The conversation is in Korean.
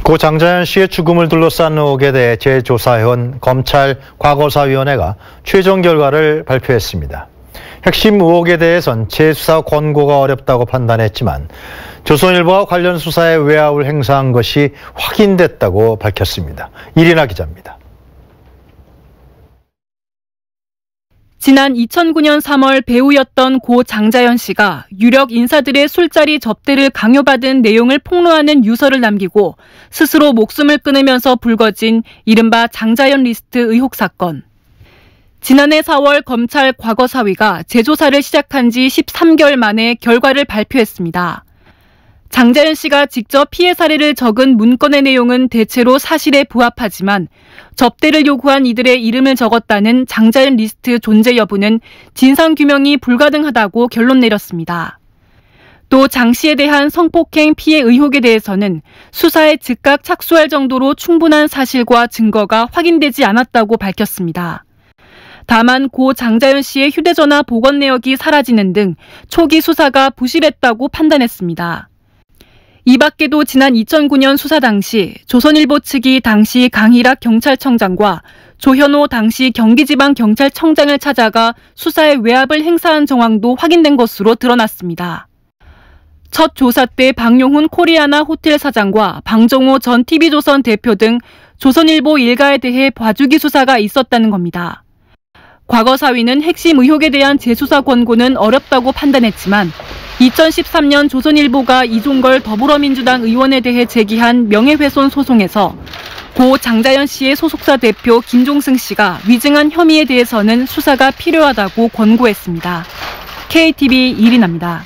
고 장자연 씨의 죽음을 둘러싼 의혹에 대해 재조사해온 검찰 과거사위원회가 최종 결과를 발표했습니다. 핵심 의혹에 대해선 재수사 권고가 어렵다고 판단했지만 조선일보와 관련 수사에 외압을 행사한 것이 확인됐다고 밝혔습니다. 이리나 기자입니다. 지난 2009년 3월 배우였던 고 장자연 씨가 유력 인사들의 술자리 접대를 강요받은 내용을 폭로하는 유서를 남기고 스스로 목숨을 끊으면서 불거진 이른바 장자연 리스트 의혹 사건. 지난해 4월 검찰 과거사위가 재조사를 시작한 지 13개월 만에 결과를 발표했습니다. 장자연 씨가 직접 피해 사례를 적은 문건의 내용은 대체로 사실에 부합하지만 접대를 요구한 이들의 이름을 적었다는 장자연 리스트 존재 여부는 진상규명이 불가능하다고 결론 내렸습니다. 또 장 씨에 대한 성폭행 피해 의혹에 대해서는 수사에 즉각 착수할 정도로 충분한 사실과 증거가 확인되지 않았다고 밝혔습니다. 다만 고 장자연 씨의 휴대전화 복원 내역이 사라지는 등 초기 수사가 부실했다고 판단했습니다. 이 밖에도 지난 2009년 수사 당시 조선일보 측이 당시 강일학 경찰청장과 조현오 당시 경기지방경찰청장을 찾아가 수사에 외압을 행사한 정황도 확인된 것으로 드러났습니다. 첫 조사 때 박용훈 코리아나 호텔 사장과 방정호 전 TV조선 대표 등 조선일보 일가에 대해 봐주기 수사가 있었다는 겁니다. 과거사위는 핵심 의혹에 대한 재수사 권고는 어렵다고 판단했지만 2013년 조선일보가 이종걸 더불어민주당 의원에 대해 제기한 명예훼손 소송에서 고 장자연 씨의 소속사 대표 김종승 씨가 위증한 혐의에 대해서는 수사가 필요하다고 권고했습니다. KTV 이리나입니다.